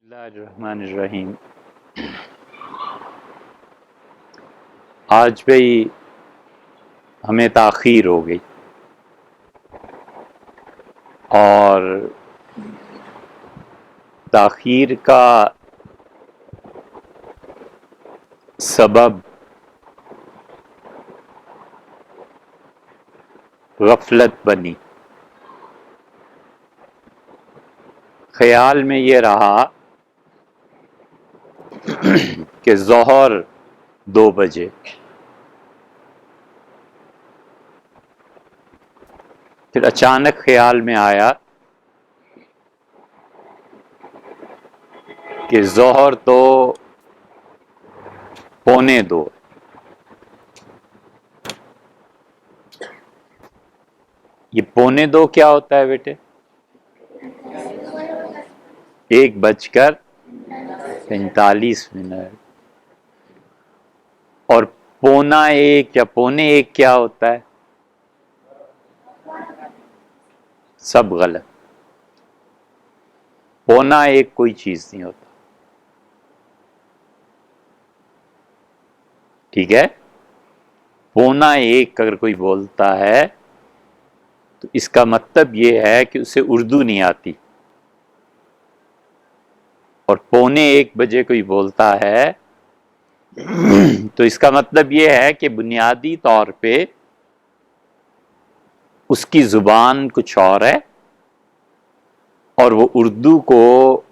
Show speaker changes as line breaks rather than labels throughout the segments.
اللہ الرحمن الرحیم۔ آج بھی ہمیں تاخیر ہو گئی اور تاخیر کا سبب غفلت بنی۔ خیال میں یہ رہا کہ ظہر 2 بجے، پھر اچانک خیال میں آیا کہ ظہر تو 1:45۔ یہ 1:45 کیا ہوتا ہے بیٹے؟ 1:45۔ اور 1:15 یا 1:45 کیا ہوتا ہے؟ سب غلط۔ 1:15 کوئی چیز نہیں ہوتا، ٹھیک ہے؟ 1:15 اگر کوئی بولتا ہے تو اس کا مطلب یہ ہے کہ اسے اردو نہیں آتی، اور 1:15 بجے کوئی بولتا ہے تو اس کا مطلب یہ ہے کہ بنیادی طور پہ اس کی زبان کچھ اور ہے اور وہ اردو کو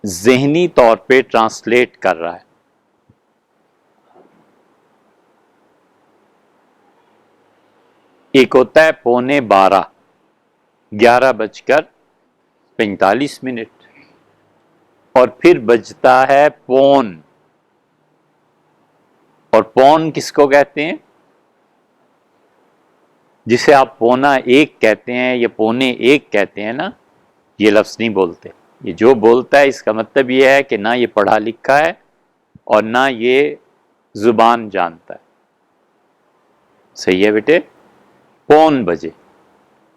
ذہنی طور پہ ٹرانسلیٹ کر رہا ہے۔ ایک ہوتا ہے 11:45، 11:45، اور پھر بجتا ہے پون۔ اور پون کس کو کہتے ہیں؟ جسے آپ 1:15 کہتے ہیں یا 1:45 کہتے ہیں نا، یہ لفظ نہیں بولتے۔ یہ جو بولتا ہے اس کا مطلب یہ ہے کہ نہ یہ پڑھا لکھا ہے اور نہ یہ زبان جانتا ہے۔ صحیح ہے بیٹے؟ 1:15۔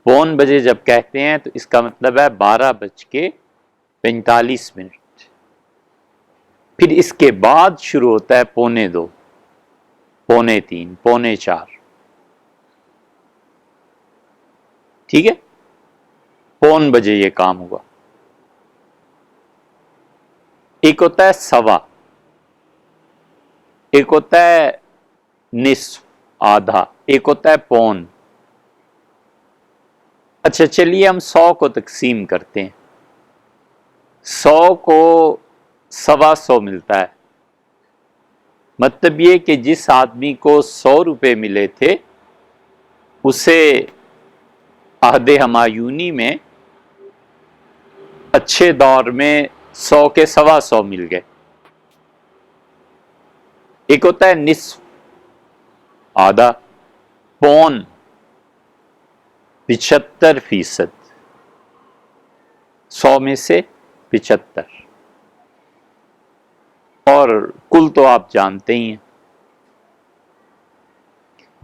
1:15 جب کہتے ہیں تو اس کا مطلب ہے 12:45۔ پھر اس کے بعد شروع ہوتا ہے 2:45، 2:45، 3:45۔ ٹھیک ہے؟ 1:15 یہ کام ہوا۔ ایک ہوتا ہے 1:15، ایک ہوتا ہے نصف، آدھا، ایک ہوتا ہے 1:15۔ اچھا چلیے ہم 100 کو تقسیم کرتے ہیں۔ 100 کو 125 ملتا ہے، مطلب یہ کہ جس آدمی کو 100 روپے ملے تھے اسے عہد ہمایونی میں اچھے دور میں 100 کے 125 مل گئے۔ ایک ہوتا ہے نصف، آدھا، 1:15، 75%، 100 میں سے 75۔ اور کل تو آپ جانتے ہی ہیں،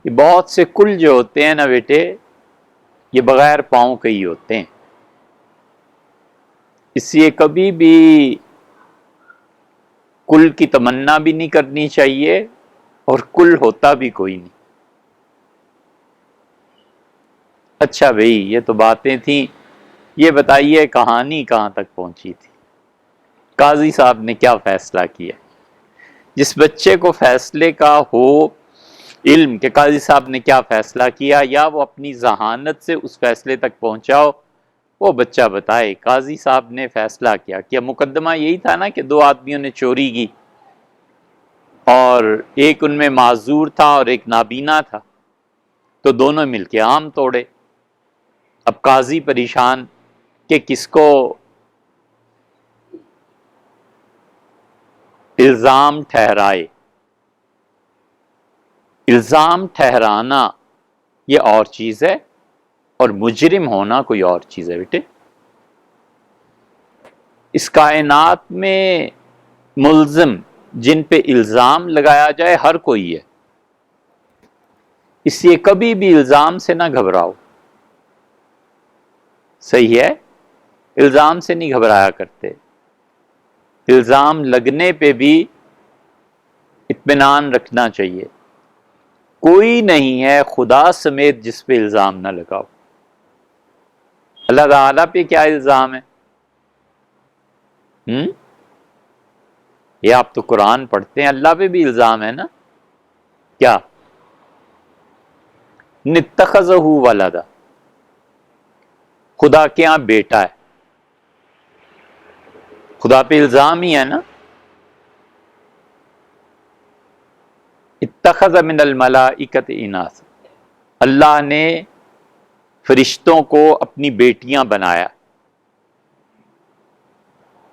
یہ بہت سے کل جو ہوتے ہیں نا بیٹے، یہ بغیر پاؤں کے ہی ہوتے ہیں، اس لیے کبھی بھی کل کی تمنا بھی نہیں کرنی چاہیے اور کل ہوتا بھی کوئی نہیں۔ اچھا بھئی، یہ تو باتیں تھیں، یہ بتائیے کہانی کہاں تک پہنچی تھی؟ قاضی صاحب نے کیا فیصلہ کیا؟ جس بچے کو فیصلے کا ہو علم کہ قاضی صاحب نے کیا فیصلہ کیا، یا وہ اپنی ذہانت سے اس فیصلے تک پہنچاؤ، وہ بچہ بتائے قاضی صاحب نے فیصلہ کیا مقدمہ یہی تھا نا کہ 2 آدمیوں نے چوری کی اور ایک ان میں معذور تھا اور ایک نابینا تھا، تو دونوں مل کے آم توڑے۔ اب قاضی پریشان کہ کس کو الزام ٹھہرائے۔ الزام ٹھہرانا یہ اور چیز ہے اور مجرم ہونا کوئی اور چیز ہے بیٹے۔ اس کائنات میں ملزم جن پہ الزام لگایا جائے ہر کوئی ہے، اس لیے کبھی بھی الزام سے نہ گھبراؤ۔ صحیح ہے؟ الزام سے نہیں گھبرایا کرتے۔ الزام لگنے پہ بھی اطمینان رکھنا چاہیے. کوئی نہیں ہے خدا سمیت جس پہ الزام نہ لگاؤ. اللہ تعالیٰ پہ کیا الزام ہے؟ یہ آپ تو قرآن پڑھتے ہیں، اللہ پہ بھی الزام ہے نا. کیا؟ نتخذہ ولدا، خدا کے یہاں بیٹا ہے. خدا پہ الزام ہی ہے نا. اتخذ من الملائکۃ اناث، اللہ نے فرشتوں کو اپنی بیٹیاں بنایا.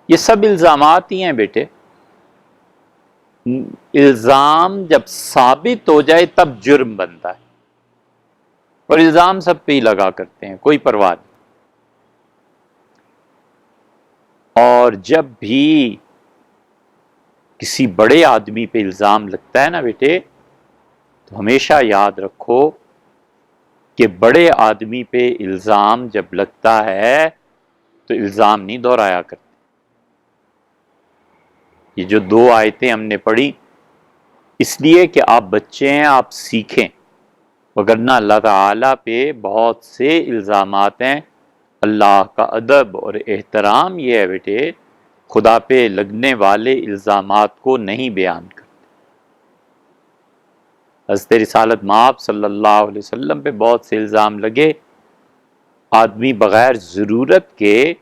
یہ سب الزامات ہی ہیں بیٹے. الزام جب ثابت ہو جائے تب جرم بنتا ہے، اور الزام سب پہ ہی لگا کرتے ہیں، کوئی پرواہ نہیں. اور جب بھی کسی بڑے آدمی پہ الزام لگتا ہے نا بیٹے، تو ہمیشہ یاد رکھو کہ بڑے آدمی پہ الزام جب لگتا ہے تو الزام نہیں دہرایا کرتے. یہ جو 2 آیتیں ہم نے پڑھی اس لیے کہ آپ بچے ہیں، آپ سیکھیں، وگرنہ اللہ تعالیٰ پہ بہت سے الزامات ہیں. اللہ کا ادب اور احترام یہ ہے بیٹے، خدا پہ لگنے والے الزامات کو نہیں بیان کرتے. حضرت رسالت مآب صلی اللہ علیہ وسلم پہ بہت سے الزام لگے. آدمی بغیر ضرورت کے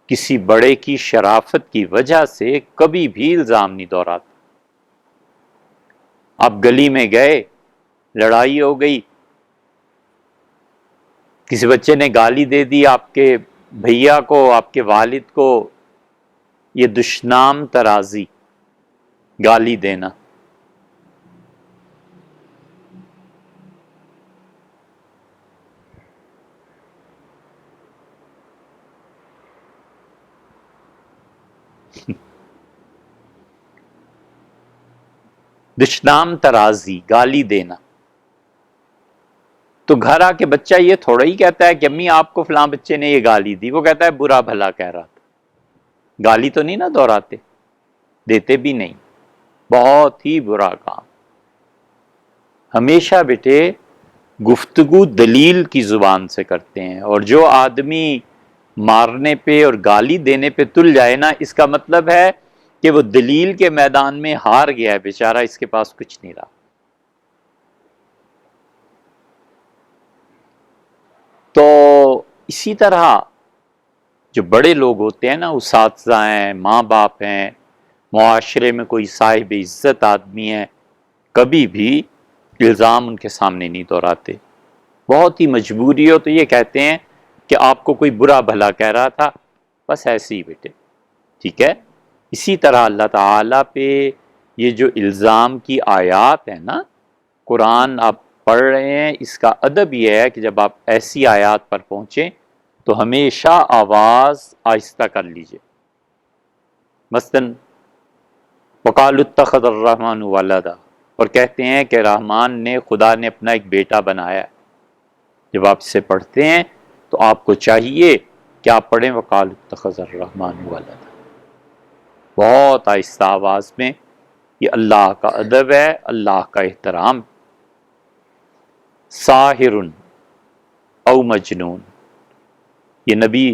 کسی بڑے کی شرافت کی وجہ سے کبھی بھی الزام نہیں دہراتا. آپ گلی میں گئے، لڑائی ہو گئی، کسی بچے نے گالی دے دی آپ کے بھیا کو، آپ کے والد کو. یہ دشنام ترازی، گالی دینا. دشنام ترازی، گالی دینا. تو گھر آ کے بچہ یہ تھوڑا ہی کہتا ہے کہ امی آپ کو فلاں بچے نے یہ گالی دی، وہ کہتا ہے برا بھلا کہہ رہا تھا. گالی تو نہیں نا دہراتے، دیتے بھی نہیں. بہت ہی برا کام. ہمیشہ بیٹے گفتگو دلیل کی زبان سے کرتے ہیں، اور جو آدمی مارنے پہ اور گالی دینے پہ تل جائے نا، اس کا مطلب ہے کہ وہ دلیل کے میدان میں ہار گیا ہے بیچارہ، اس کے پاس کچھ نہیں رہا. تو اسی طرح جو بڑے لوگ ہوتے ہیں نا، اساتذہ ہیں، ماں باپ ہیں، معاشرے میں کوئی صاحب عزت آدمی ہے، کبھی بھی الزام ان کے سامنے نہیں دہراتے. بہت ہی مجبوری ہو تو یہ کہتے ہیں کہ آپ کو کوئی برا بھلا کہہ رہا تھا، بس ایسے ہی بیٹے. ٹھیک ہے؟ اسی طرح اللہ تعالیٰ پہ یہ جو الزام کی آیات ہیں نا، قرآن آپ پڑھ رہے ہیں، اس کا ادب یہ ہے کہ جب آپ ایسی آیات پر پہنچیں تو ہمیشہ آواز آہستہ کر لیجئے. مثلاً وقالوا اتخذ الرحمن ولدا، اور کہتے ہیں کہ رحمان نے، خدا نے اپنا ایک بیٹا بنایا. جب آپ اسے پڑھتے ہیں تو آپ کو چاہیے کہ آپ پڑھیں وقالوا اتخذ الرحمن ولدا، بہت آہستہ آواز میں. یہ اللہ کا ادب ہے، اللہ کا احترام. ساحر او مجنون، یہ نبی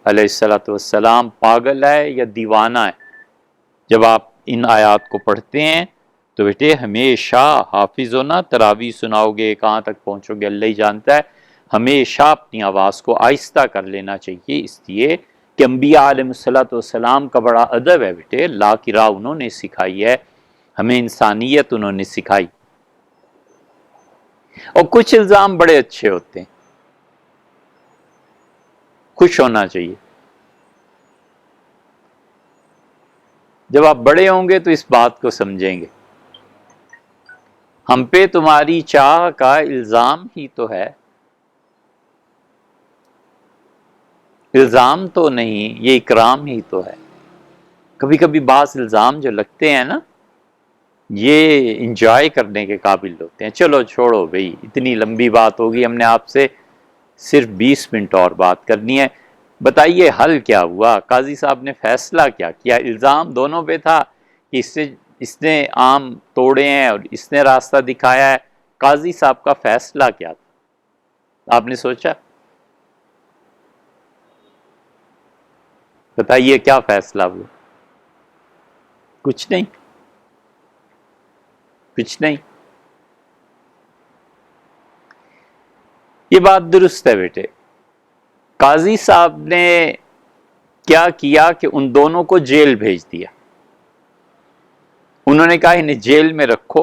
علیہ الصلوۃ والسلام پاگل ہے یا دیوانہ ہے. جب آپ ان آیات کو پڑھتے ہیں تو بیٹے ہمیشہ حافظ ہونا، تراویح سناؤ گے، کہاں تک پہنچو گے اللہ ہی جانتا ہے. ہمیشہ اپنی آواز کو آہستہ کر لینا چاہیے، اس لیے کہ انبیاء علیہ الصلوۃ والسلام کا بڑا ادب ہے بیٹے. اللہ کی راہ انہوں نے سکھائی ہے، ہمیں انسانیت انہوں نے سکھائی. اور کچھ الزام بڑے اچھے ہوتے ہیں، خوش ہونا چاہیے. جب آپ بڑے ہوں گے تو اس بات کو سمجھیں گے. ہم پہ تمہاری چاہ کا الزام ہی تو ہے، الزام تو نہیں، یہ اکرام ہی تو ہے. کبھی کبھی بعض الزام جو لگتے ہیں نا، یہ انجوائے کرنے کے قابل ہوتے ہیں. چلو چھوڑو بھئی، اتنی لمبی بات ہوگی، ہم نے آپ سے صرف 20 منٹ اور بات کرنی ہے. بتائیے حل کیا ہوا؟ قاضی صاحب نے فیصلہ کیا کیا؟ الزام دونوں پہ تھا کہ اس نے آم توڑے ہیں اور اس نے راستہ دکھایا ہے۔ قاضی صاحب کا فیصلہ کیا تھا؟ آپ نے سوچا؟ بتائیے کیا فیصلہ ہوا؟ کچھ نہیں، کچھ نہیں۔ یہ بات درست ہے بیٹے۔ قاضی صاحب نے کیا کیا کہ ان دونوں کو جیل بھیج دیا۔ انہوں نے کہا انہیں جیل میں رکھو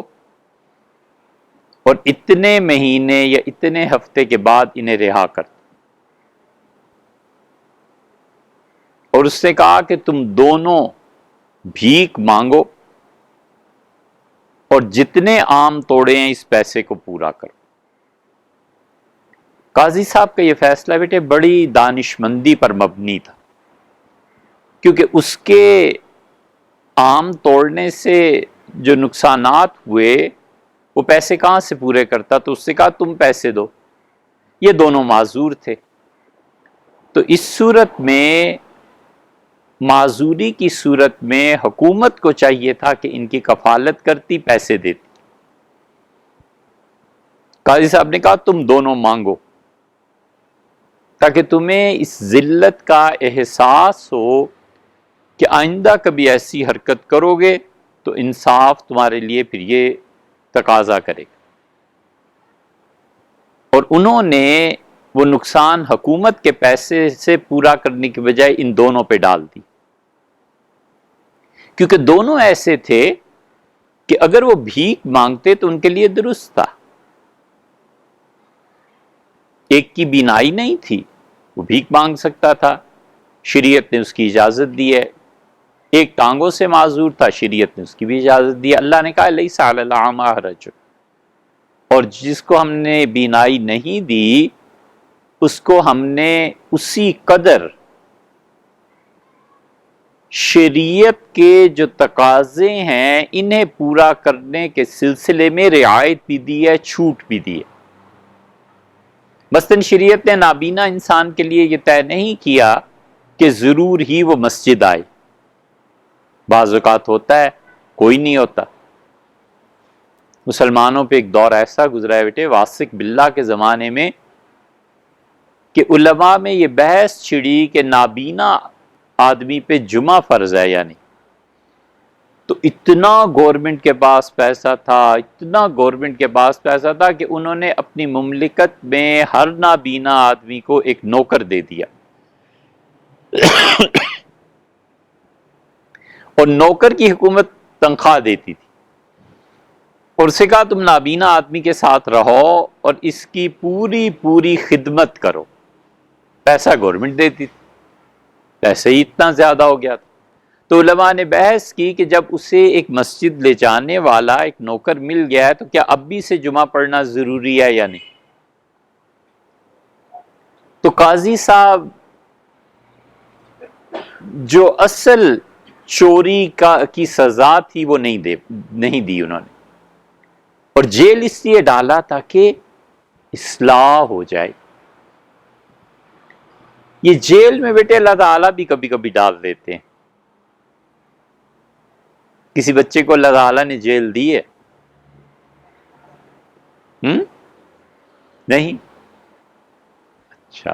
اور اتنے مہینے یا اتنے ہفتے کے بعد انہیں رہا کر۔ اور اس نے کہا کہ تم دونوں بھیک مانگو اور جتنے آم توڑے ہیں اس پیسے کو پورا کرو۔ قاضی صاحب کا یہ فیصلہ بیٹے بڑی دانش مندی پر مبنی تھا، کیونکہ اس کے آم توڑنے سے جو نقصانات ہوئے وہ پیسے کہاں سے پورے کرتا؟ تو اس نے کہا تم پیسے دو۔ یہ دونوں معذور تھے، تو اس صورت میں معذوری کی صورت میں حکومت کو چاہیے تھا کہ ان کی کفالت کرتی، پیسے دیتی۔ قاضی صاحب نے کہا تم دونوں مانگو تاکہ تمہیں اس ذلت کا احساس ہو کہ آئندہ کبھی ایسی حرکت کرو گے تو انصاف تمہارے لیے پھر یہ تقاضا کرے گا۔ اور انہوں نے وہ نقصان حکومت کے پیسے سے پورا کرنے کی بجائے ان دونوں پہ ڈال دی، کیونکہ دونوں ایسے تھے کہ اگر وہ بھیک مانگتے تو ان کے لیے درست تھا۔ ایک کی بینائی نہیں تھی، وہ بھیک مانگ سکتا تھا، شریعت نے اس کی اجازت دی ہے۔ ایک ٹانگوں سے معذور تھا، شریعت نے اس کی بھی اجازت دی ہے۔ اللہ نے کہا لیس علی الاعمی حرج، اور جس کو ہم نے بینائی نہیں دی اس کو ہم نے اسی قدر شریعت کے جو تقاضے ہیں انہیں پورا کرنے کے سلسلے میں رعایت بھی دی ہے، چھوٹ بھی دی ہے۔ مثلاً شریعت نے نابینا انسان کے لیے یہ طے نہیں کیا کہ ضرور ہی وہ مسجد آئے، بعض اوقات ہوتا ہے کوئی نہیں ہوتا۔ مسلمانوں پہ ایک دور ایسا گزرا ہے بیٹے واسق باللہ کے زمانے میں کہ علماء میں یہ بحث چھڑی کہ نابینا آدمی پہ جمعہ فرض ہے یا نہیں۔ تو اتنا گورنمنٹ کے پاس پیسہ تھا، اتنا گورنمنٹ کے پاس پیسہ تھا کہ انہوں نے اپنی مملکت میں ہر نابینا آدمی کو ایک نوکر دے دیا، اور نوکر کی حکومت تنخواہ دیتی تھی، اور اسے کہا تم نابینا آدمی کے ساتھ رہو اور اس کی پوری پوری خدمت کرو۔ پیسہ گورنمنٹ دیتی تھی، پیسے ہی اتنا زیادہ ہو گیا تھا۔ تو علماء نے بحث کی کہ جب اسے ایک مسجد لے جانے والا ایک نوکر مل گیا ہے تو کیا اب بھی سے جمعہ پڑھنا ضروری ہے یا نہیں؟ تو قاضی صاحب جو اصل چوری کی سزا تھی وہ نہیں دی انہوں نے، اور جیل اس لیے ڈالا تاکہ اصلاح ہو جائے۔ یہ جیل میں بیٹے اللہ تعالیٰ بھی کبھی کبھی ڈال دیتے ہیں۔ کسی بچے کو اللہ تعالیٰ نے جیل دی ہے؟ نہیں۔ اچھا،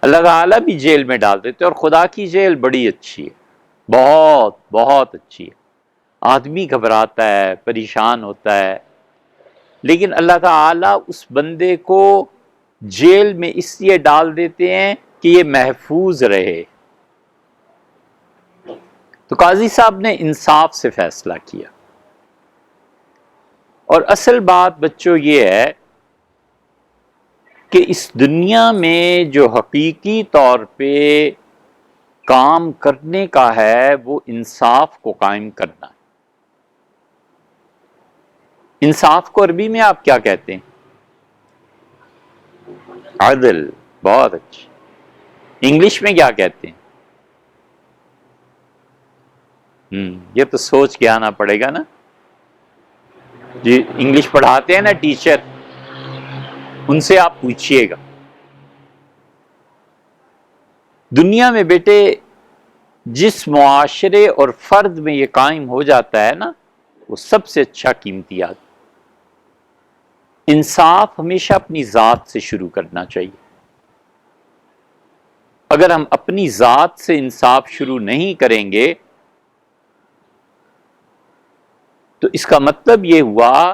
اللہ تعالیٰ بھی جیل میں ڈال دیتے، اور خدا کی جیل بڑی اچھی ہے، بہت بہت اچھی ہے۔ آدمی گھبراتا ہے، پریشان ہوتا ہے، لیکن اللہ تعالیٰ اس بندے کو جیل میں اس لیے ڈال دیتے ہیں کہ یہ محفوظ رہے۔ تو قاضی صاحب نے انصاف سے فیصلہ کیا، اور اصل بات بچوں یہ ہے کہ اس دنیا میں جو حقیقی طور پہ کام کرنے کا ہے وہ انصاف کو قائم کرنا ہے۔ انصاف کو عربی میں آپ کیا کہتے ہیں؟ عدل، بہت اچھی۔ انگلش میں کیا کہتے ہیں؟ یہ تو سوچ کے آنا پڑے گا نا جی، انگلش پڑھاتے ہیں نا ٹیچر، ان سے آپ پوچھئے گا۔ دنیا میں بیٹے جس معاشرے اور فرد میں یہ قائم ہو جاتا ہے نا، وہ سب سے اچھا قیمتی عادت۔ انصاف ہمیشہ اپنی ذات سے شروع کرنا چاہیے۔ اگر ہم اپنی ذات سے انصاف شروع نہیں کریں گے تو اس کا مطلب یہ ہوا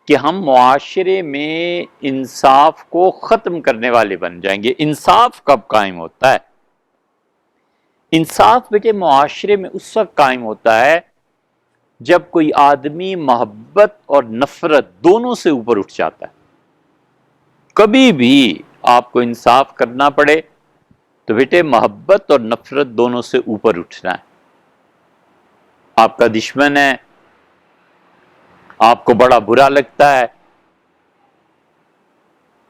کہ ہم معاشرے میں انصاف کو ختم کرنے والے بن جائیں گے۔ انصاف کب قائم ہوتا ہے؟ انصاف بیٹے معاشرے میں اس وقت قائم ہوتا ہے جب کوئی آدمی محبت اور نفرت دونوں سے اوپر اٹھ جاتا ہے۔ کبھی بھی آپ کو انصاف کرنا پڑے تو بیٹے محبت اور نفرت دونوں سے اوپر اٹھنا ہے۔ آپ کا دشمن ہے، آپ کو بڑا برا لگتا ہے،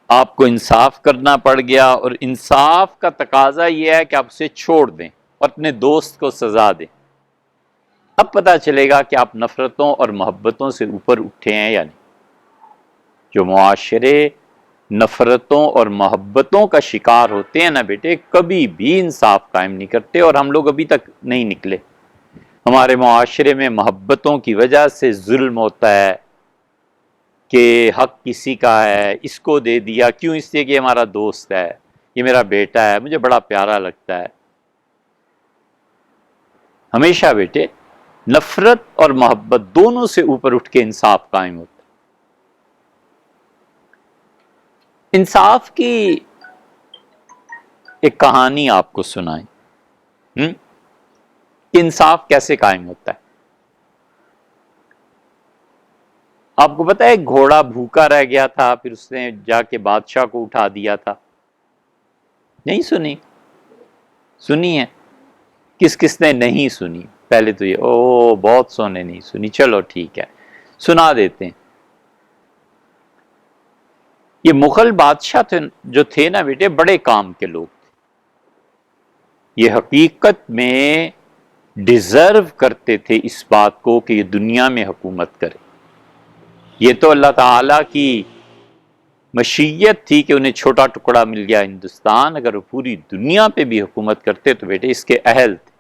آپ کو انصاف کرنا پڑ گیا، اور انصاف کا تقاضا یہ ہے کہ آپ اسے چھوڑ دیں اور اپنے دوست کو سزا دیں۔ اب پتہ چلے گا کہ آپ نفرتوں اور محبتوں سے اوپر اٹھے ہیں یا نہیں۔ جو معاشرے نفرتوں اور محبتوں کا شکار ہوتے ہیں نا بیٹے، کبھی بھی انصاف قائم نہیں کرتے، اور ہم لوگ ابھی تک نہیں نکلے۔ ہمارے معاشرے میں محبتوں کی وجہ سے ظلم ہوتا ہے کہ حق کسی کا ہے، اس کو دے دیا، کیوں؟ اس لیے کہ یہ ہمارا دوست ہے، یہ میرا بیٹا ہے، مجھے بڑا پیارا لگتا ہے۔ ہمیشہ بیٹے نفرت اور محبت دونوں سے اوپر اٹھ کے انصاف قائم ہوتا ہے۔ انصاف کی ایک کہانی آپ کو سنائیں کہ انصاف کیسے قائم ہوتا ہے۔ آپ کو پتہ ہے ایک گھوڑا بھوکا رہ گیا تھا، پھر اس نے جا کے بادشاہ کو اٹھا دیا تھا؟ نہیں سنی؟ سنی ہے؟ کس کس نے نہیں سنی؟ پہلے تو یہ بہت سو نے نہیں سنی، چلو ٹھیک ہے سنا دیتے ہیں۔ یہ مغل بادشاہ جو تھے نا بیٹے، بڑے کام کے لوگ تھے۔ یہ حقیقت میں ڈیزرو کرتے تھے اس بات کو کہ یہ دنیا میں حکومت کرے۔ یہ تو اللہ تعالیٰ کی مشیت تھی کہ انہیں چھوٹا ٹکڑا مل گیا ہندوستان، اگر وہ پوری دنیا پہ بھی حکومت کرتے تو بیٹے اس کے اہل تھے۔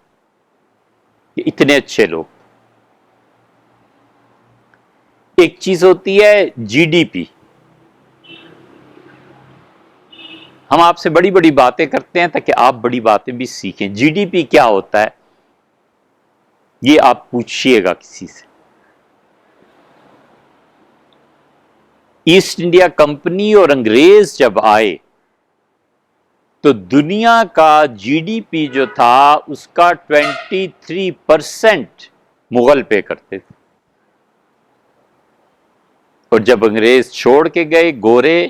یہ اتنے اچھے لوگ۔ ایک چیز ہوتی ہے جی ڈی پی، ہم آپ سے بڑی بڑی باتیں کرتے ہیں تاکہ آپ بڑی باتیں بھی سیکھیں۔ جی ڈی پی کیا ہوتا ہے یہ آپ پوچھئے گا کسی سے۔ ایسٹ انڈیا کمپنی اور انگریز جب آئے تو دنیا کا جی ڈی پی جو تھا اس کا 23% مغل پے کرتے تھے، اور جب انگریز چھوڑ کے گئے گورے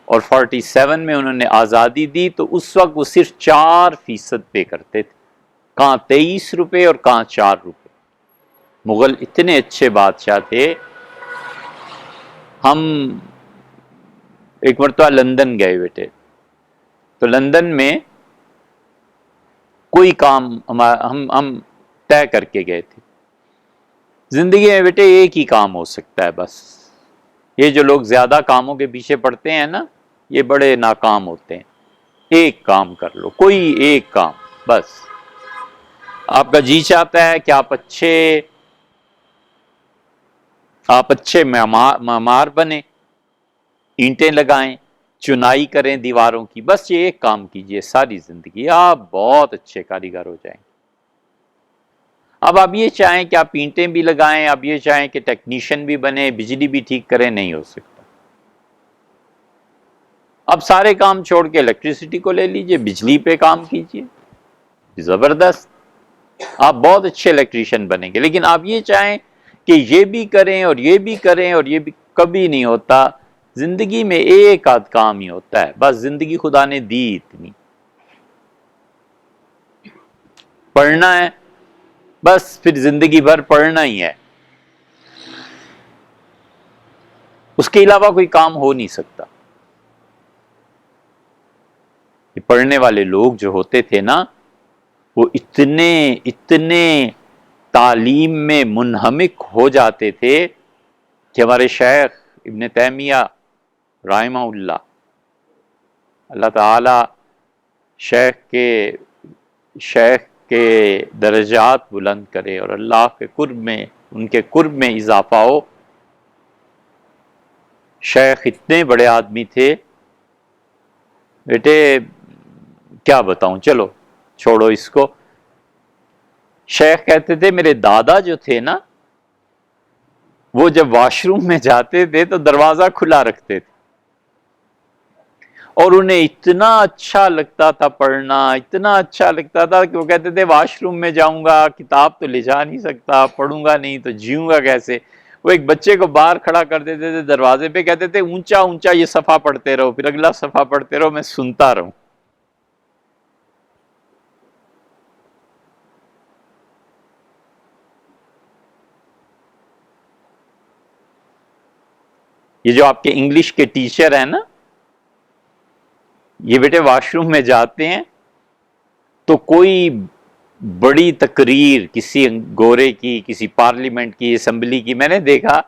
اور 47 میں انہوں نے آزادی دی تو اس وقت وہ صرف 4% پے کرتے تھے، کہاں 23 روپے اور کہاں 4 روپے۔ مغل اتنے اچھے بادشاہ تھے۔ ہم ایک مرتبہ لندن گئے بیٹے، تو لندن میں کوئی کام ہم طے کر کے گئے تھے۔ زندگی میں بیٹے ایک ہی کام ہو سکتا ہے بس، یہ جو لوگ زیادہ کاموں کے پیچھے پڑتے ہیں نا یہ بڑے ناکام ہوتے ہیں۔ ایک کام کر لو، کوئی ایک کام بس۔ آپ کا جی چاہتا ہے کہ آپ اچھے معمار بنے، اینٹیں لگائیں، چنائی کریں دیواروں کی، بس یہ ایک کام کیجئے ساری زندگی، آپ بہت اچھے کاریگر ہو جائیں گے۔ اب آپ یہ چاہیں کہ آپ اینٹیں بھی لگائیں، آپ یہ چاہیں کہ ٹیکنیشین بھی بنے، بجلی بھی ٹھیک کریں، نہیں ہو سکتا۔ اب سارے کام چھوڑ کے الیکٹریسٹی کو لے لیجئے، بجلی پہ کام کیجئے، زبردست، آپ بہت اچھے الیکٹریشین بنیں گے۔ لیکن آپ یہ چاہیں کہ یہ بھی کریں اور یہ بھی کریں اور یہ بھی، کبھی نہیں ہوتا۔ زندگی میں ایک آدھ کام ہی ہوتا ہے بس، زندگی خدا نے دی اتنی۔ پڑھنا ہے بس، پھر زندگی بھر پڑھنا ہی ہے، اس کے علاوہ کوئی کام ہو نہیں سکتا۔ یہ پڑھنے والے لوگ جو ہوتے تھے نا وہ اتنے تعلیم میں منہمک ہو جاتے تھے کہ ہمارے شیخ ابن تیمیہ رحمہ اللہ، اللہ تعالی شیخ کے درجات بلند کرے اور اللہ کے قرب میں، ان کے قرب میں اضافہ ہو۔ شیخ اتنے بڑے آدمی تھے بیٹے، کیا بتاؤں، چلو چھوڑو اس کو۔ شیخ کہتے تھے میرے دادا جو تھے نا، وہ جب واش روم میں جاتے تھے تو دروازہ کھلا رکھتے تھے، اور انہیں اتنا اچھا لگتا تھا پڑھنا، اتنا اچھا لگتا تھا کہ وہ کہتے تھے واش روم میں جاؤں گا، کتاب تو لے جا نہیں سکتا، پڑھوں گا نہیں تو جیوں گا کیسے۔ وہ ایک بچے کو باہر کھڑا کر دیتے تھے دروازے پہ، کہتے تھے اونچا اونچا یہ صفحہ پڑھتے رہو، پھر اگلا صفحہ پڑھتے رہو، میں سنتا رہوں۔ یہ جو آپ کے انگلش کے ٹیچر ہیں نا، یہ بیٹے واش روم میں جاتے ہیں تو کوئی بڑی تقریر کسی گورے کی، کسی پارلیمنٹ کی، اسمبلی کی، میں نے دیکھا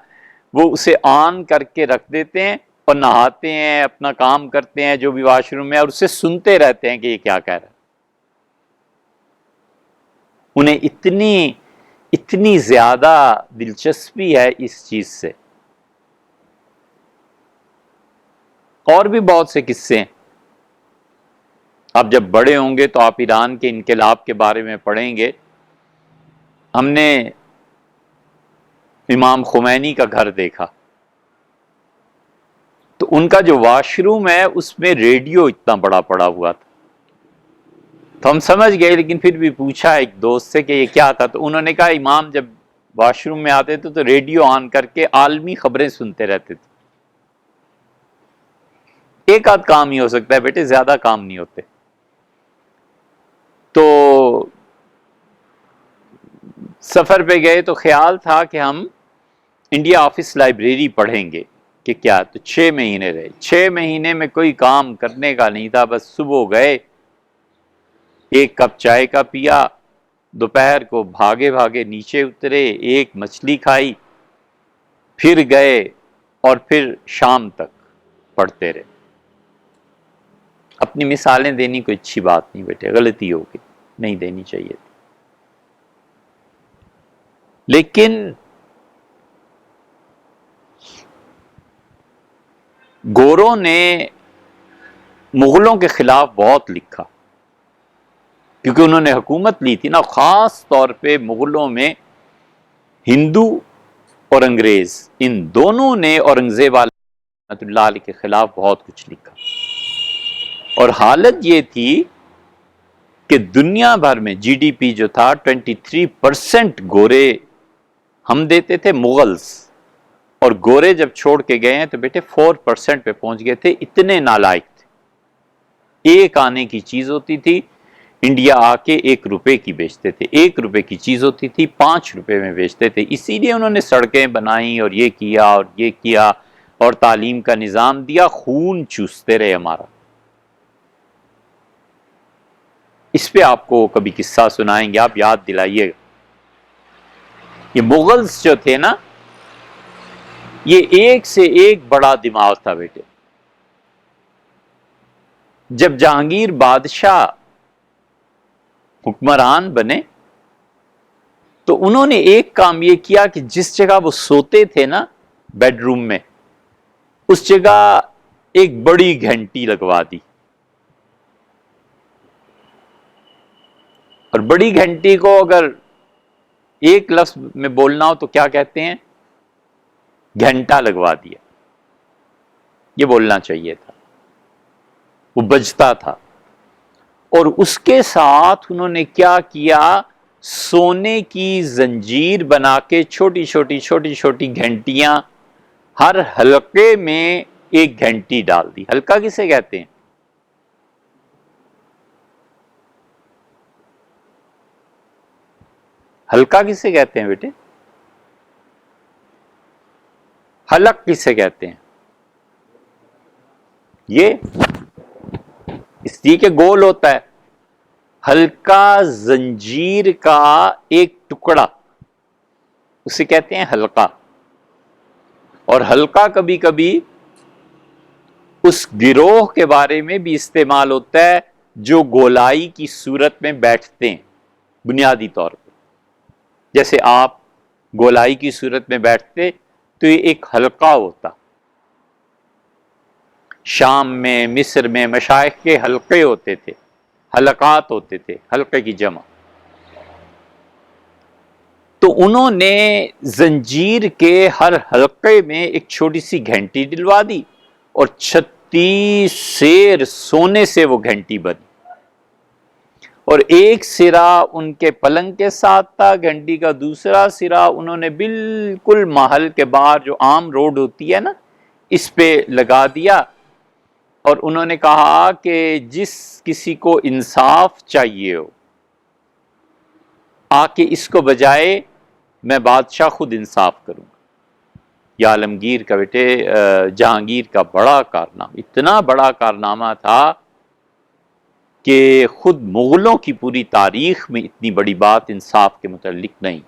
وہ اسے آن کر کے رکھ دیتے ہیں اور نہاتے ہیں، اپنا کام کرتے ہیں جو بھی واش روم میں، اور اسے سنتے رہتے ہیں کہ یہ کیا کہہ رہا ہے۔ انہیں اتنی زیادہ دلچسپی ہے اس چیز سے۔ اور بھی بہت سے قصے ہیں، آپ جب بڑے ہوں گے تو آپ ایران کے انقلاب کے بارے میں پڑھیں گے۔ ہم نے امام خمینی کا گھر دیکھا تو ان کا جو واش روم ہے اس میں ریڈیو اتنا بڑا پڑا ہوا تھا، تو ہم سمجھ گئے، لیکن پھر بھی پوچھا ایک دوست سے کہ یہ کیا تھا، تو انہوں نے کہا امام جب واش روم میں آتے تھے تو ریڈیو آن کر کے عالمی خبریں سنتے رہتے تھے۔ ایک آدھ کام ہی ہو سکتا ہے بیٹے، زیادہ کام نہیں ہوتے۔ تو سفر پہ گئے تو خیال تھا کہ ہم انڈیا آفس لائبریری پڑھیں گے کہ کیا، تو 6 مہینے رہے۔ 6 مہینے میں کوئی کام کرنے کا نہیں تھا، بس صبح گئے، 1 کپ چائے کا پیا، دوپہر کو بھاگے بھاگے نیچے اترے، 1 مچھلی کھائی، پھر گئے اور پھر شام تک پڑھتے رہے۔ اپنی مثالیں دینی کوئی اچھی بات نہیں بیٹے، غلطی ہوگی، نہیں دینی چاہیے تھی۔ لیکن گوروں نے مغلوں کے خلاف بہت لکھا، کیونکہ انہوں نے حکومت لی تھی نا، خاص طور پہ مغلوں میں ہندو اور انگریز، ان دونوں نے اورنگزیب رحمۃ اللہ علیہ کے خلاف بہت کچھ لکھا، اور حالت یہ تھی کہ دنیا بھر میں جی ڈی پی جو تھا 23% گورے ہم دیتے تھے مغلز، اور گورے جب چھوڑ کے گئے ہیں تو بیٹے 4% پہ پہنچ گئے تھے، اتنے نالائق تھے۔ ایک آنے کی چیز ہوتی تھی، انڈیا آ کے 1 روپے کی بیچتے تھے، 1 روپے کی چیز ہوتی تھی 5 روپے میں بیچتے تھے۔ اسی لیے انہوں نے سڑکیں بنائی اور یہ کیا اور یہ کیا، اور تعلیم کا نظام دیا، خون چوستے رہے ہمارا۔ اس پہ آپ کو کبھی قصہ سنائیں گے، آپ یاد دلائیے گا۔ یہ مغلز جو تھے نا، یہ ایک سے ایک بڑا دماغ تھا بیٹے۔ جب جہانگیر بادشاہ حکمران بنے تو انہوں نے ایک کام یہ کیا کہ جس جگہ وہ سوتے تھے نا بیڈ روم میں، اس جگہ ایک بڑی گھنٹی لگوا دی، اور بڑی گھنٹی کو اگر ایک لفظ میں بولنا ہو تو کیا کہتے ہیں؟ گھنٹا لگوا دیا، یہ بولنا چاہیے تھا، وہ بجتا تھا۔ اور اس کے ساتھ انہوں نے کیا کیا، سونے کی زنجیر بنا کے چھوٹی چھوٹی گھنٹیاں، ہر حلقے میں 1 گھنٹی ڈال دی۔ حلقہ کسے کہتے ہیں؟ حلقہ کسے کہتے ہیں بیٹے؟ حلق کسے کہتے ہیں؟ یہ اس لیے کہ گول ہوتا ہے۔ حلقہ زنجیر کا ایک ٹکڑا، اسے کہتے ہیں حلقہ۔ اور حلقہ کبھی کبھی اس گروہ کے بارے میں بھی استعمال ہوتا ہے جو گولائی کی صورت میں بیٹھتے ہیں بنیادی طور پہ، جیسے آپ گولائی کی صورت میں بیٹھتے تو یہ ایک حلقہ ہوتا. شام میں، مصر میں مشائخ کے حلقے ہوتے تھے، حلقات ہوتے تھے، حلقے کی جمع. تو انہوں نے زنجیر کے ہر حلقے میں ایک چھوٹی سی گھنٹی ڈلوا دی اور 36 سیر سونے سے وہ گھنٹی بنی، اور ایک سرا ان کے پلنگ کے ساتھ تھا، گھنٹی کا دوسرا سرا انہوں نے بالکل محل کے باہر جو عام روڈ ہوتی ہے نا اس پہ لگا دیا، اور انہوں نے کہا کہ جس کسی کو انصاف چاہیے ہو آ کے اس کو بجائے، میں بادشاہ خود انصاف کروں. یہ عالمگیر کا بیٹے جہانگیر کا بڑا کارنامہ، اتنا بڑا کارنامہ تھا کہ خود مغلوں کی پوری تاریخ میں اتنی بڑی بات انصاف کے متعلق نہیں.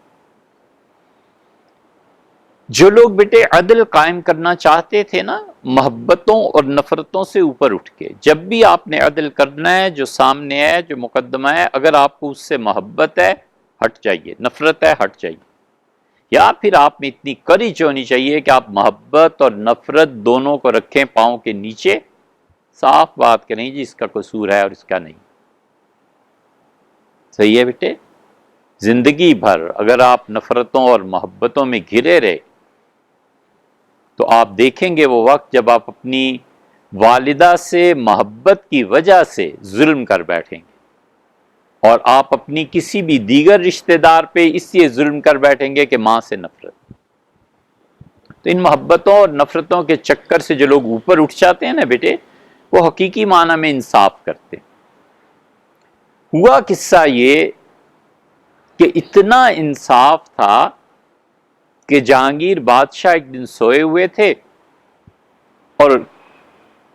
جو لوگ بیٹے عدل قائم کرنا چاہتے تھے نا، محبتوں اور نفرتوں سے اوپر اٹھ کے، جب بھی آپ نے عدل کرنا ہے، جو سامنے ہے، جو مقدمہ ہے، اگر آپ کو اس سے محبت ہے ہٹ جائیے، نفرت ہے ہٹ جائیے. یا پھر آپ میں اتنی کرج ہونی چاہیے کہ آپ محبت اور نفرت دونوں کو رکھیں پاؤں کے نیچے، صاف بات کریں جی اس کا قصور ہے اور اس کا نہیں. صحیح ہے بیٹے؟ زندگی بھر اگر آپ نفرتوں اور محبتوں میں گھرے رہے تو آپ دیکھیں گے وہ وقت جب آپ اپنی والدہ سے محبت کی وجہ سے ظلم کر بیٹھیں گے، اور آپ اپنی کسی بھی دیگر رشتہ دار پہ اس لیے ظلم کر بیٹھیں گے کہ ماں سے نفرت. تو ان محبتوں اور نفرتوں کے چکر سے جو لوگ اوپر اٹھ جاتے ہیں نا بیٹے، وہ حقیقی معنی میں انصاف کرتے. ہوا قصہ یہ کہ اتنا انصاف تھا کہ جہانگیر بادشاہ ایک دن سوئے ہوئے تھے، اور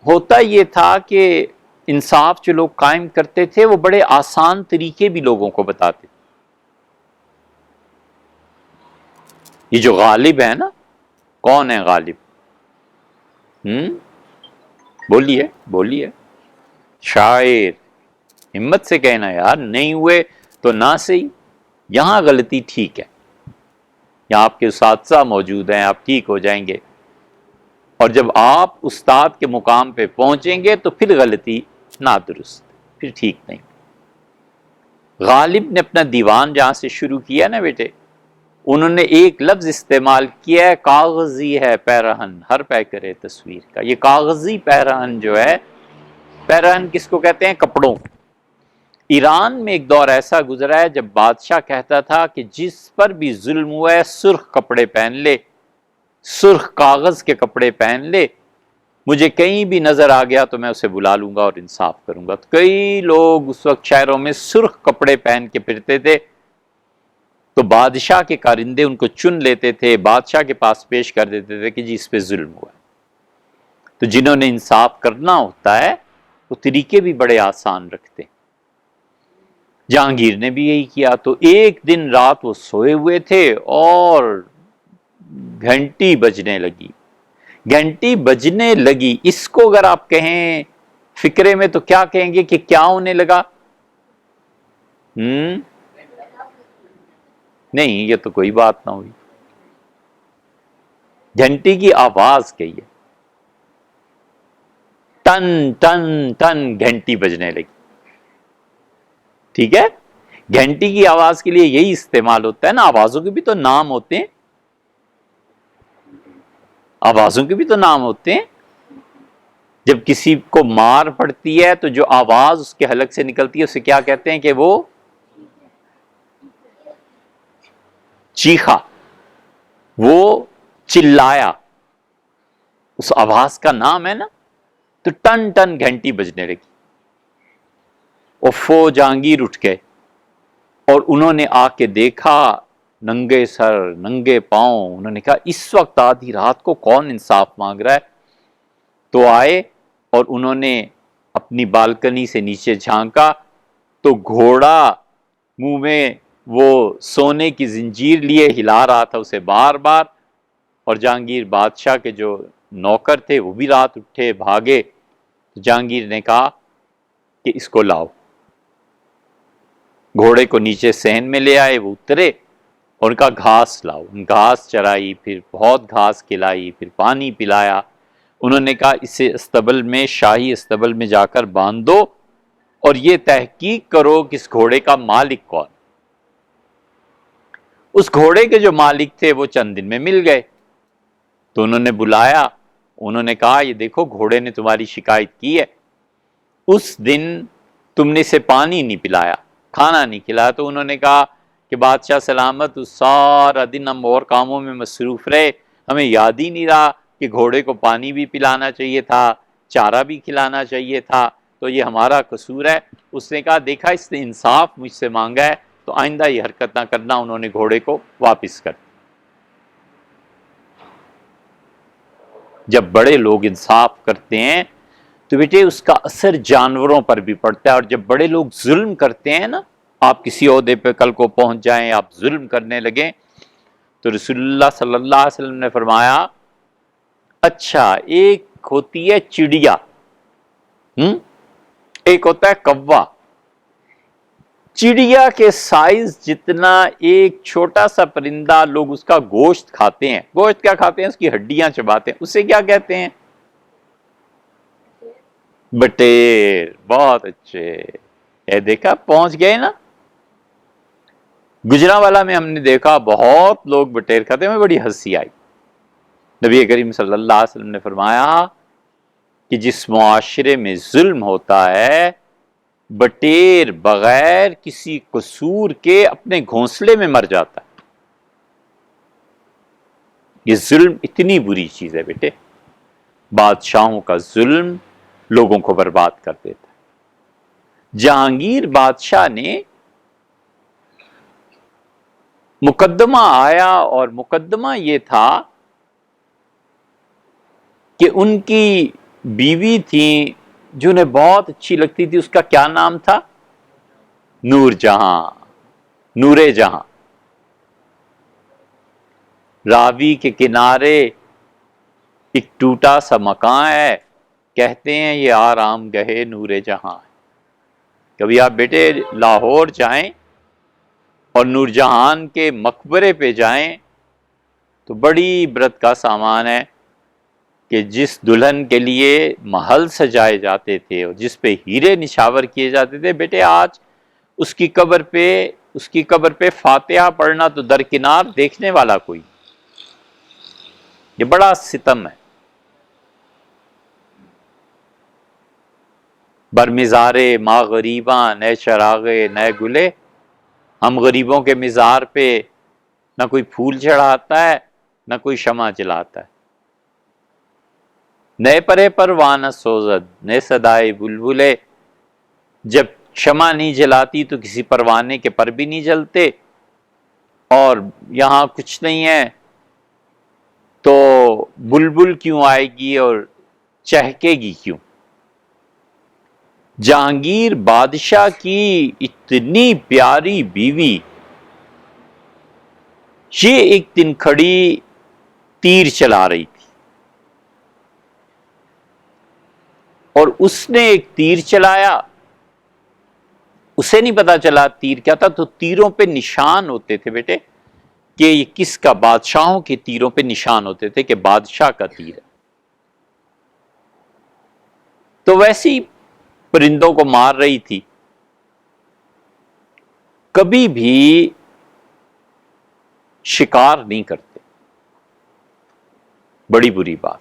ہوتا یہ تھا کہ انصاف جو لوگ قائم کرتے تھے وہ بڑے آسان طریقے بھی لوگوں کو بتاتے. یہ جو غالب ہے نا، کون ہے غالب؟ بولیے بولیے. شاعر. ہمت سے کہنا یار، نہیں ہوئے تو نہ صحیح، یہاں غلطی ٹھیک ہے، یہاں آپ کے اساتذہ موجود ہیں، آپ ٹھیک ہو جائیں گے، اور جب آپ استاد کے مقام پہ پہنچیں گے تو پھر غلطی نادرست، پھر ٹھیک نہیں. غالب نے اپنا دیوان جہاں سے شروع کیا نا بیٹے، انہوں نے ایک لفظ استعمال کیا ہے، کاغذی ہے پیرہن، ہر پہ کرے تصویر کا. یہ کاغذی پیرہن جو ہے، پیرہن کس کو کہتے ہیں؟ کپڑوں. ایران میں ایک دور ایسا گزرا ہے جب بادشاہ کہتا تھا کہ جس پر بھی ظلم ہوا ہے سرخ کپڑے پہن لے، سرخ کاغذ کے کپڑے پہن لے، مجھے کہیں بھی نظر آ گیا تو میں اسے بلا لوں گا اور انصاف کروں گا. تو کئی لوگ اس وقت شہروں میں سرخ کپڑے پہن کے پھرتے تھے، تو بادشاہ کے کارندے ان کو چن لیتے تھے، بادشاہ کے پاس پیش کر دیتے تھے کہ جی اس پہ ظلم ہوا ہے. تو جنہوں نے انصاف کرنا ہوتا ہے وہ طریقے بھی بڑے آسان رکھتے. جہانگیر نے بھی یہی کیا. تو ایک دن رات وہ سوئے ہوئے تھے اور گھنٹی بجنے لگی. گھنٹی بجنے لگی، اس کو اگر آپ کہیں فکرے میں تو کیا کہیں گے کہ کیا ہونے لگا؟ نہیں، یہ تو کوئی بات نہ ہوئی. گھنٹی کی آواز کہی ہے، ٹن ٹن ٹن گھنٹی بجنے لگی. ٹھیک ہے، گھنٹی کی آواز کے لیے یہی استعمال ہوتا ہے نا. آوازوں کے بھی تو نام ہوتے ہیں، آوازوں کے بھی تو نام ہوتے ہیں. جب کسی کو مار پڑتی ہے تو جو آواز اس کے حلق سے نکلتی ہے اسے کیا کہتے ہیں؟ کہ وہ چیخا، وہ چلایا، اس آواز کا نام ہے نا. تو ٹن ٹن گھنٹی بجنے لگی. اور جہانگیر اٹھ گئے اور انہوں نے آ کے دیکھا ننگے سر ننگے پاؤں. انہوں نے کہا اس وقت آدھی رات کو کون انصاف مانگ رہا ہے؟ تو آئے اور انہوں نے اپنی بالکنی سے نیچے جھانکا تو گھوڑا منہ میں وہ سونے کی زنجیر لیے ہلا رہا تھا اسے بار بار. اور جہانگیر بادشاہ کے جو نوکر تھے وہ بھی رات اٹھے بھاگے. تو جہانگیر نے کہا کہ اس کو لاؤ۔ گھوڑے کو نیچے صحن میں لے آئے، وہ اترے اور ان کا گھاس لاؤ، ان گھاس چرائی، پھر بہت گھاس کھلائی، پھر پانی پلایا۔ انہوں نے کہا اسے استبل میں، شاہی استبل میں جا کر باندھ دو اور یہ تحقیق کرو کہ اس گھوڑے کا مالک کون۔ اس گھوڑے کے جو مالک تھے وہ چند دن میں مل گئے، تو انہوں نے بلایا، انہوں نے کہا یہ دیکھو گھوڑے نے تمہاری شکایت کی ہے، اس دن تم نے اسے پانی نہیں پلایا، کھانا نہیں کھلایا۔ تو انہوں نے کہا کہ بادشاہ سلامت، اس سارا دن ہم اور کاموں میں مصروف رہے، ہمیں یاد ہی نہیں رہا کہ گھوڑے کو پانی بھی پلانا چاہیے تھا، چارہ بھی کھلانا چاہیے تھا، تو یہ ہمارا قصور ہے۔ اس نے کہا دیکھا اس نے انصاف مجھ سے مانگا ہے، تو آئندہ یہ حرکت نہ کرنا۔ انہوں نے گھوڑے کو واپس کر دیا۔ جب بڑے لوگ انصاف کرتے ہیں تو بیٹے اس کا اثر جانوروں پر بھی پڑتا ہے، اور جب بڑے لوگ ظلم کرتے ہیں نا، آپ کسی عہدے پہ کل کو پہنچ جائیں، آپ ظلم کرنے لگیں، تو رسول اللہ صلی اللہ علیہ وسلم نے فرمایا اچھا ایک ہوتی ہے چڑیا، ایک ہوتا ہے کوا۔ چڑیا کے سائز جتنا ایک چھوٹا سا پرندہ، لوگ اس کا گوشت کھاتے ہیں۔ گوشت کیا کھاتے ہیں؟ اس کی ہڈیاں چباتے ہیں۔ اسے کیا کہتے ہیں؟ بٹیر۔ بہت اچھے، اے دیکھا پہنچ گئے نا۔ گجرانوالہ میں ہم نے دیکھا بہت لوگ بٹیر کھاتے ہیں، ہمیں بڑی ہنسی آئی۔ نبی کریم صلی اللہ علیہ وسلم نے فرمایا کہ جس معاشرے میں ظلم ہوتا ہے، بٹیر بغیر کسی قصور کے اپنے گھونسلے میں مر جاتا ہے۔ یہ ظلم اتنی بری چیز ہے بیٹے، بادشاہوں کا ظلم لوگوں کو برباد کر دیتا ہے۔ جہانگیر بادشاہ نے مقدمہ آیا، اور مقدمہ یہ تھا کہ ان کی بیوی تھی جو انہیں بہت اچھی لگتی تھی، اس کا کیا نام تھا؟ نور جہاں، نور جہاں۔ راوی کے کنارے ایک ٹوٹا سا مکان ہے، کہتے ہیں یہ آرام گہے نور جہاں۔ کبھی آپ بیٹے لاہور جائیں اور نور جہان کے مقبرے پہ جائیں تو بڑی عبرت کا سامان ہے کہ جس دلہن کے لیے محل سجائے جاتے تھے اور جس پہ ہیرے نشاور کیے جاتے تھے، بیٹے آج اس کی قبر پہ فاتحہ پڑھنا تو درکنار، دیکھنے والا کوئی۔ یہ بڑا ستم ہے۔ برمزارے ما غریباں نئے چراغے نئے گلے، ہم غریبوں کے مزار پہ نہ کوئی پھول چڑھاتا ہے نہ کوئی شمع جلاتا ہے۔ نئے پرے پروانہ سوزد نئے صدائے بلبلے، جب شمع نہیں جلاتی تو کسی پروانے کے پر بھی نہیں جلتے، اور یہاں کچھ نہیں ہے تو بلبل کیوں آئے گی اور چہکے گی کیوں؟ جہانگیر بادشاہ کی اتنی پیاری بیوی، یہ ایک دن کھڑی تیر چلا رہی تھی، اور اس نے ایک تیر چلایا، اسے نہیں پتا چلا تیر کیا تھا۔ تو تیروں پہ نشان ہوتے تھے بیٹے کہ یہ کس کا، بادشاہوں کے تیروں پہ نشان ہوتے تھے کہ بادشاہ کا تیر ہے۔ تو ویسی پرندوں کو مار رہی تھی۔ کبھی بھی شکار نہیں کرتے، بڑی بری بات۔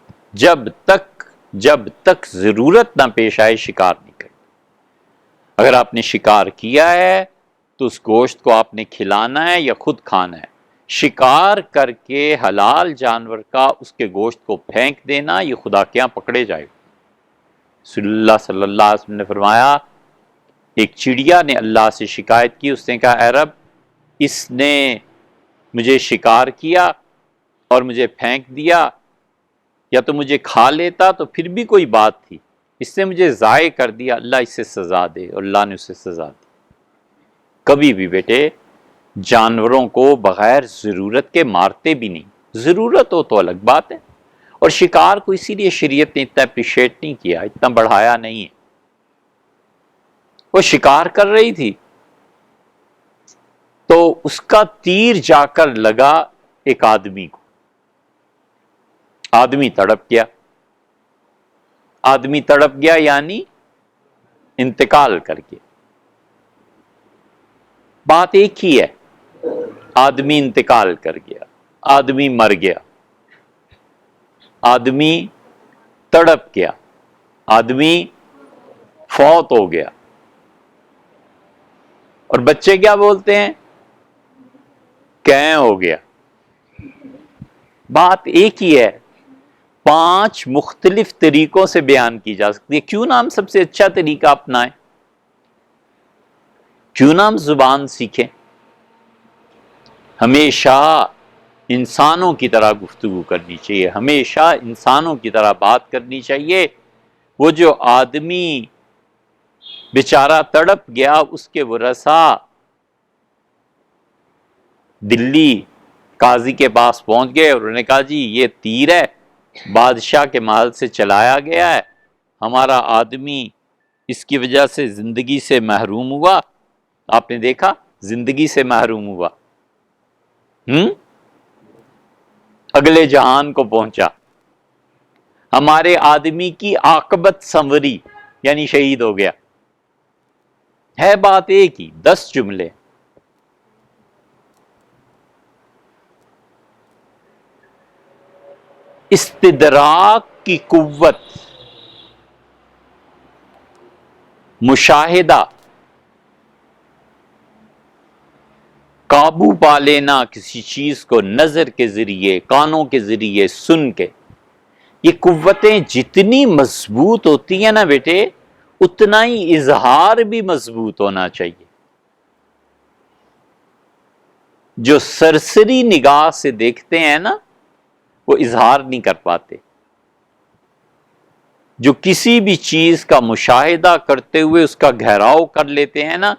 جب تک ضرورت نہ پیش آئے شکار نہیں کرتے۔ اگر آپ نے شکار کیا ہے تو اس گوشت کو آپ نے کھلانا ہے یا خود کھانا ہے۔ شکار کر کے حلال جانور کا اس کے گوشت کو پھینک دینا، یہ خدا کے یہاں پکڑے جائے گا۔ رسول اللہ صلی اللہ علیہ وسلم نے فرمایا ایک چڑیا نے اللہ سے شکایت کی، اس نے کہا اے رب، اس نے مجھے شکار کیا اور مجھے پھینک دیا، یا تو مجھے کھا لیتا تو پھر بھی کوئی بات تھی، اس نے مجھے ضائع کر دیا، اللہ اس سے سزا دے۔ اور اللہ نے اسے سزا دی۔ کبھی بھی بیٹے جانوروں کو بغیر ضرورت کے مارتے بھی نہیں، ضرورت ہو تو الگ بات ہے۔ اور شکار کو اسی لیے شریعت نے اتنا اپریشیٹ نہیں کیا، اتنا بڑھایا نہیں ہے۔ وہ شکار کر رہی تھی تو اس کا تیر جا کر لگا ایک آدمی کو، آدمی تڑپ گیا، آدمی تڑپ گیا یعنی انتقال کر گیا۔ بات ایک ہی ہے، آدمی انتقال کر گیا، آدمی مر گیا، آدمی تڑپ گیا، آدمی فوت ہو گیا، اور بچے کیا بولتے ہیں؟ کہیں ہو گیا۔ بات ایک ہی ہے، 5 مختلف طریقوں سے بیان کی جا سکتی ہے۔ کیوں نہ ہم سب سے اچھا طریقہ اپنائیں؟ کیوں نہ ہم زبان سیکھیں؟ ہمیشہ انسانوں کی طرح گفتگو کرنی چاہیے، ہمیشہ انسانوں کی طرح بات کرنی چاہیے۔ وہ جو آدمی بیچارہ تڑپ گیا، اس کے ورثاء دلی قاضی کے پاس پہنچ گئے اور انہوں نے کہا جی یہ تیر ہے، بادشاہ کے محل سے چلایا گیا ہے، ہمارا آدمی اس کی وجہ سے زندگی سے محروم ہوا۔ آپ نے دیکھا، زندگی سے محروم ہوا، اگلے جہان کو پہنچا، ہمارے آدمی کی عاقبت سنوری یعنی شہید ہو گیا۔ ہے بات ایک ہی، 10 جملے۔ استدراک کی قوت، مشاہدہ، قابو پا لینا کسی چیز کو نظر کے ذریعے، کانوں کے ذریعے سن کے، یہ قوتیں جتنی مضبوط ہوتی ہیں نا بیٹے، اتنا ہی اظہار بھی مضبوط ہونا چاہیے۔ جو سرسری نگاہ سے دیکھتے ہیں نا، وہ اظہار نہیں کر پاتے۔ جو کسی بھی چیز کا مشاہدہ کرتے ہوئے اس کا گہراؤ کر لیتے ہیں نا،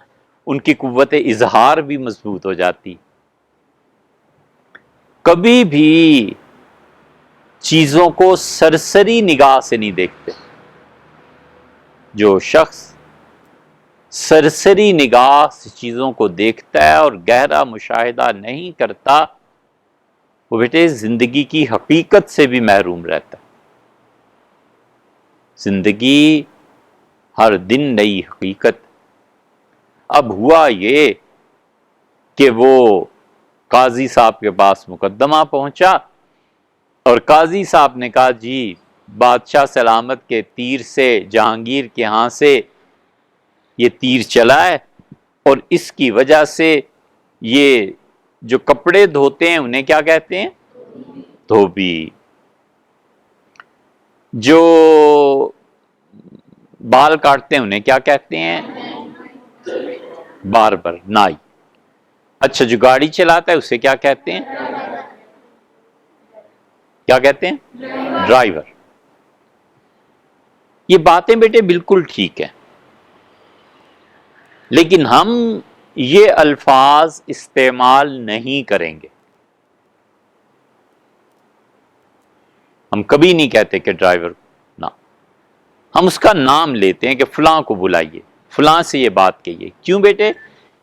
ان کی قوت اظہار بھی مضبوط ہو جاتی۔ کبھی بھی چیزوں کو سرسری نگاہ سے نہیں دیکھتے۔ جو شخص سرسری نگاہ سے چیزوں کو دیکھتا ہے اور گہرا مشاہدہ نہیں کرتا، وہ بیٹے زندگی کی حقیقت سے بھی محروم رہتا ہے۔ زندگی ہر دن نئی حقیقت۔ اب ہوا یہ کہ وہ قاضی صاحب کے پاس مقدمہ پہنچا اور قاضی صاحب نے کہا جی بادشاہ سلامت کے تیر سے، جہانگیر کے ہاں سے یہ تیر چلا ہے، اور اس کی وجہ سے یہ جو کپڑے دھوتے ہیں انہیں کیا کہتے ہیں؟ دھوبی۔ جو بال کاٹتے ہیں انہیں کیا کہتے ہیں؟ باربر، نائی۔ اچھا جو گاڑی چلاتا ہے اسے کیا کہتے ہیں؟ کیا کہتے ہیں؟ ڈرائیور۔ یہ باتیں بیٹے بالکل ٹھیک ہے، لیکن ہم یہ الفاظ استعمال نہیں کریں گے۔ ہم کبھی نہیں کہتے کہ ڈرائیور نہ، ہم اس کا نام لیتے ہیں کہ فلاں کو بلائیے، فلاں سے یہ بات کہیے۔ کیوں بیٹے؟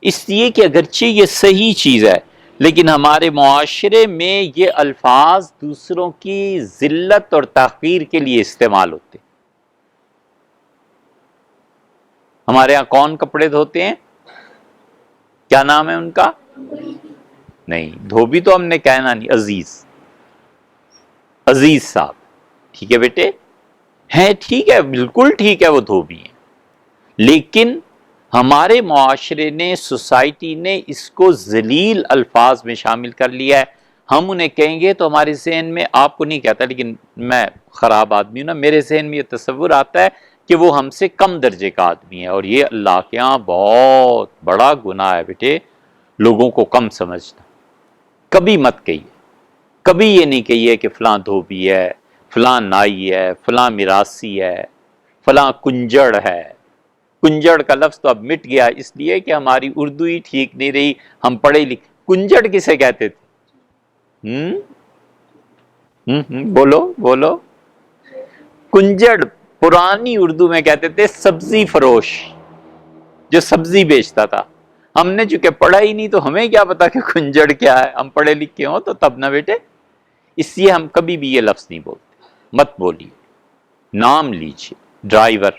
اس لیے کہ اگرچہ یہ صحیح چیز ہے، لیکن ہمارے معاشرے میں یہ الفاظ دوسروں کی ذلت اور تحقیر کے لیے استعمال ہوتے۔ ہمارے ہاں کون کپڑے دھوتے ہیں؟ کیا نام ہے ان کا؟ نہیں، دھوبی تو ہم نے کہنا نہیں، عزیز، عزیز صاحب۔ ٹھیک ہے بیٹے، ہیں، ٹھیک ہے، بالکل ٹھیک ہے، وہ دھوبی ہیں، لیکن ہمارے معاشرے نے، سوسائٹی نے اس کو ذلیل الفاظ میں شامل کر لیا ہے۔ ہم انہیں کہیں گے تو ہمارے ذہن میں، آپ کو نہیں کہتا لیکن میں خراب آدمی ہوں نا، میرے ذہن میں یہ تصور آتا ہے کہ وہ ہم سے کم درجے کا آدمی ہے، اور یہ اللہ کے ہاں بہت بڑا گناہ ہے بیٹے، لوگوں کو کم سمجھنا۔ کبھی مت کہیے، کبھی یہ نہیں کہیے کہ فلاں دھوبی ہے، فلاں نائی ہے، فلاں میراثی ہے، فلاں کنجڑ ہے۔ کنجڑ کا لفظ تو اب مٹ گیا، اس لیے کہ ہماری اردو ہی ٹھیک نہیں رہی، ہم پڑھے لکھے۔ کنجڑ کسے کہتے تھے؟ بولو بولو۔ کنجڑ پرانی اردو میں کہتے تھے سبزی فروش۔ جو سبزی بیچتا تھا. ہم نے چونکہ پڑھا ہی نہیں تو ہمیں کیا پتا کہ کنجڑ کیا ہے. ہم پڑھے لکھے ہوں تو تب نہ بیٹے. اس لیے ہم کبھی بھی یہ لفظ نہیں بولتے. مت بولیے. نام لیجیے. ڈرائیور.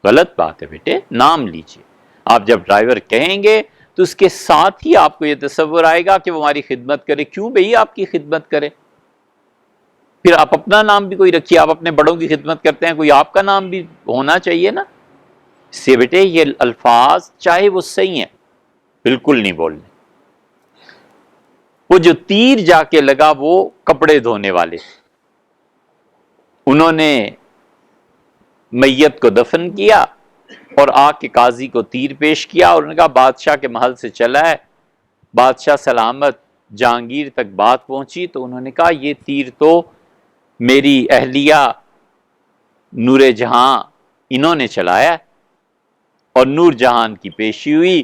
غلط بات ہے بیٹے. نام لیجیے. آپ جب ڈرائیور کہیں گے تو اس کے ساتھ ہی آپ کو یہ تصور آئے گا کہ وہ ہماری خدمت کرے. کیوں بھئی آپ کی خدمت کرے؟ پھر آپ اپنا نام بھی کوئی رکھیے. آپ اپنے بڑوں کی خدمت کرتے ہیں, کوئی آپ کا نام بھی ہونا چاہیے نا. اس سے بیٹے یہ الفاظ چاہے وہ صحیح ہیں بالکل نہیں بولنے. وہ جو تیر جا کے لگا وہ کپڑے دھونے والے, انہوں نے میت کو دفن کیا اور آ کے قاضی کو تیر پیش کیا اور انہوں نے کہا بادشاہ کے محل سے چلا ہے. بادشاہ سلامت جہانگیر تک بات پہنچی تو انہوں نے کہا یہ تیر تو میری اہلیہ نور جہاں انہوں نے چلایا. اور نور جہان کی پیشی ہوئی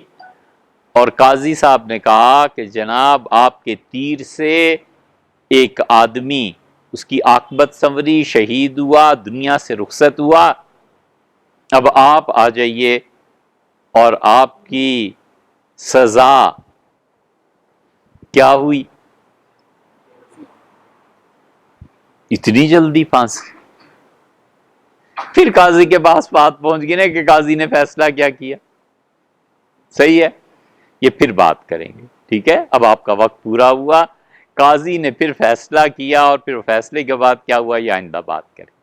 اور قاضی صاحب نے کہا کہ جناب آپ کے تیر سے ایک آدمی اس کی عاقبت سنوری, شہید ہوا, دنیا سے رخصت ہوا. اب آپ آ جائیے اور آپ کی سزا کیا ہوئی؟ اتنی جلدی پھانسی؟ پھر قاضی کے پاس بات پہنچ گئی نا کہ قاضی نے فیصلہ کیا کیا. صحیح ہے, یہ پھر بات کریں گے. ٹھیک ہے, اب آپ کا وقت پورا ہوا. قاضی نے پھر فیصلہ کیا اور پھر فیصلے کے بعد کیا ہوا یہ آئندہ بات کریں.